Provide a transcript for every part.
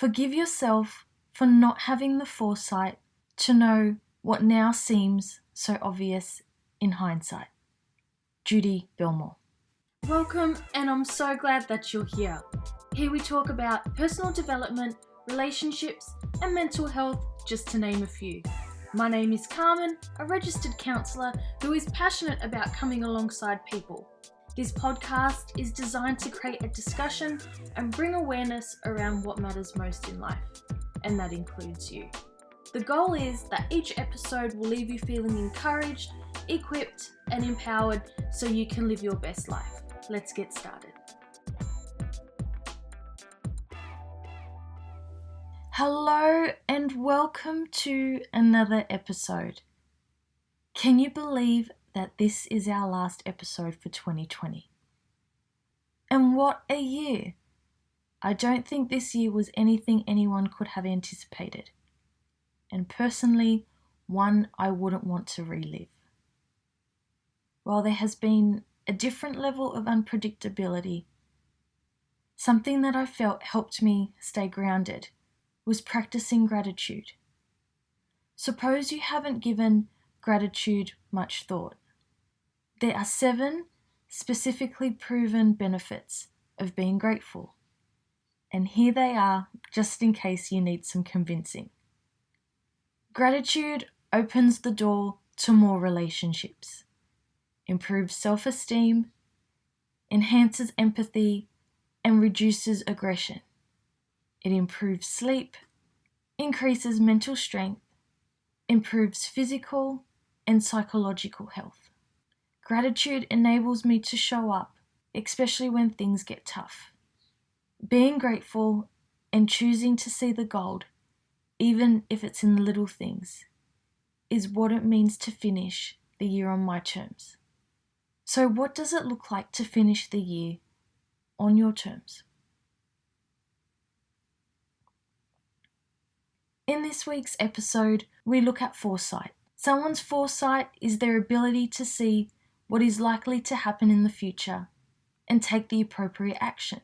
Forgive yourself for not having the foresight to know what now seems so obvious in hindsight. Judy Belmore. Welcome, and I'm so glad that you're here. Here we talk about personal development, relationships, and mental health, just to name a few. My name is Carmen, a registered counsellor who is passionate about coming alongside people. This podcast is designed to create a discussion and bring awareness around what matters most in life, and that includes you. The goal is that each episode will leave you feeling encouraged, equipped, and empowered so you can live your best life. Let's get started. Hello and welcome to another episode. Can you believe that this is our last episode for 2020? And what a year! I don't think this year was anything anyone could have anticipated. And personally, one I wouldn't want to relive. While there has been a different level of unpredictability, something that I felt helped me stay grounded was practicing gratitude. Suppose you haven't given gratitude much thought. There are 7 specifically proven benefits of being grateful. And here they are, just in case you need some convincing. Gratitude opens the door to more relationships, improves self-esteem, enhances empathy, and reduces aggression. It improves sleep, increases mental strength, improves physical and psychological health. Gratitude enables me to show up, especially when things get tough. Being grateful and choosing to see the gold, even if it's in the little things, is what it means to finish the year on my terms. So what does it look like to finish the year on your terms? In this week's episode, we look at foresight. Someone's foresight is their ability to see what is likely to happen in the future and take the appropriate action.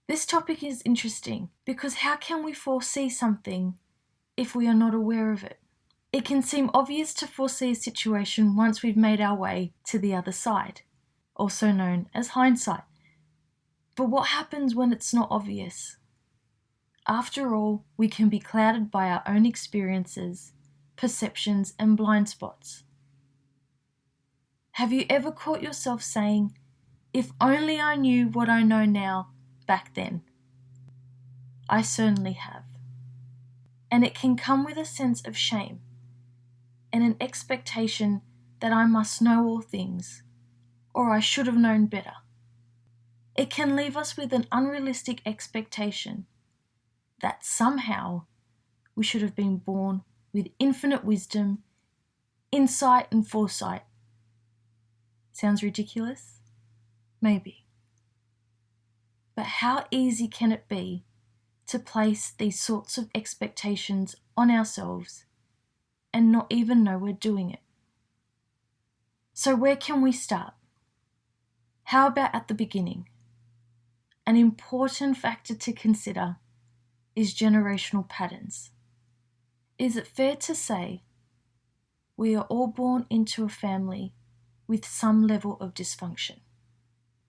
This topic is interesting because how can we foresee something if we are not aware of it? It can seem obvious to foresee a situation once we've made our way to the other side, also known as hindsight. But what happens when it's not obvious? After all, we can be clouded by our own experiences, perceptions, and blind spots. Have you ever caught yourself saying, "If only I knew what I know now back then"? I certainly have. And it can come with a sense of shame and an expectation that I must know all things, or I should have known better. It can leave us with an unrealistic expectation that somehow we should have been born with infinite wisdom, insight, and foresight. Sounds ridiculous? Maybe. But how easy can it be to place these sorts of expectations on ourselves and not even know we're doing it? So where can we start? How about at the beginning? An important factor to consider is generational patterns. Is it fair to say we are all born into a family with some level of dysfunction?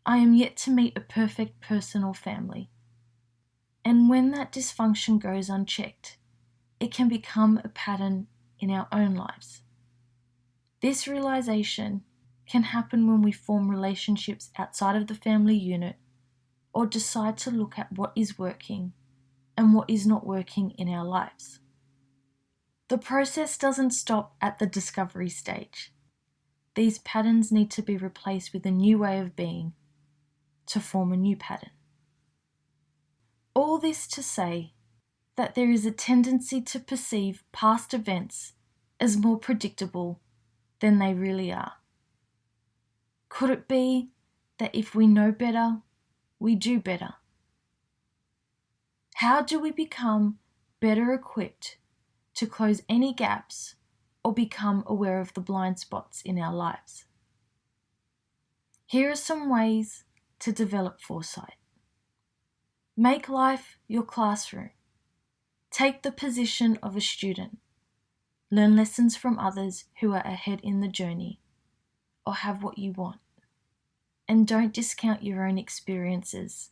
I am yet to meet a perfect person or family. And when that dysfunction goes unchecked, it can become a pattern in our own lives. This realization can happen when we form relationships outside of the family unit or decide to look at what is working and what is not working in our lives. The process doesn't stop at the discovery stage. These patterns need to be replaced with a new way of being to form a new pattern. All this to say that there is a tendency to perceive past events as more predictable than they really are. Could it be that if we know better, we do better? How do we become better equipped to close any gaps or become aware of the blind spots in our lives? Here are some ways to develop foresight. Make life your classroom. Take the position of a student. Learn lessons from others who are ahead in the journey or have what you want. And don't discount your own experiences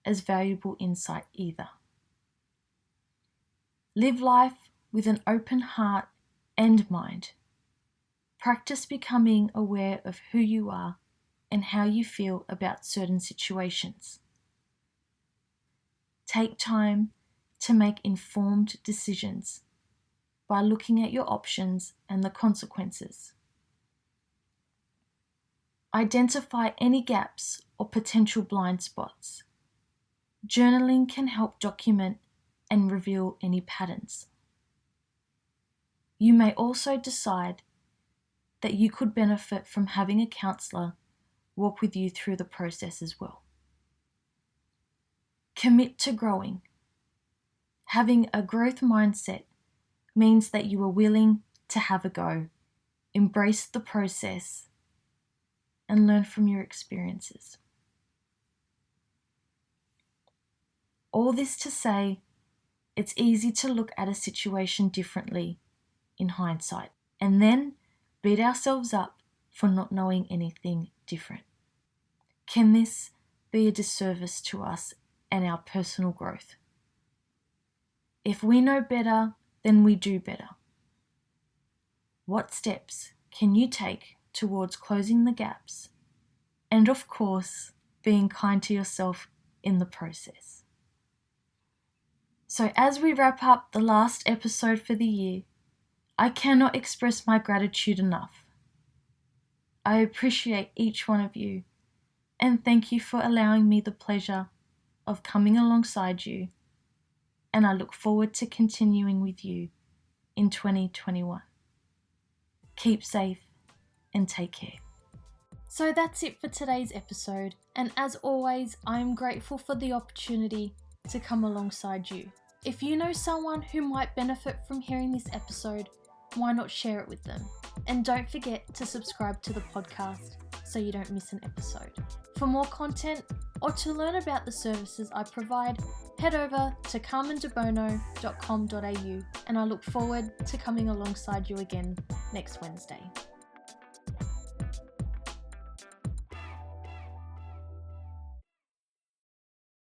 as valuable insight either. Live life with an open heart and mind. Practice becoming aware of who you are and how you feel about certain situations. Take time to make informed decisions by looking at your options and the consequences. Identify any gaps or potential blind spots. Journaling can help document and reveal any patterns. You may also decide that you could benefit from having a counsellor walk with you through the process as well. Commit to growing. Having a growth mindset means that you are willing to have a go, embrace the process, and learn from your experiences. All this to say, it's easy to look at a situation differently in hindsight, and then beat ourselves up for not knowing anything different. Can this be a disservice to us and our personal growth? If we know better, then we do better. What steps can you take towards closing the gaps? And of course, being kind to yourself in the process. So as we wrap up the last episode for the year, I cannot express my gratitude enough. I appreciate each one of you and thank you for allowing me the pleasure of coming alongside you, and I look forward to continuing with you in 2021. Keep safe and take care. So that's it for today's episode, and as always, I am grateful for the opportunity to come alongside you. If you know someone who might benefit from hearing this episode, why not share it with them? And don't forget to subscribe to the podcast so you don't miss an episode. For more content or to learn about the services I provide, head over to carmendebono.com.au, and I look forward to coming alongside you again next Wednesday.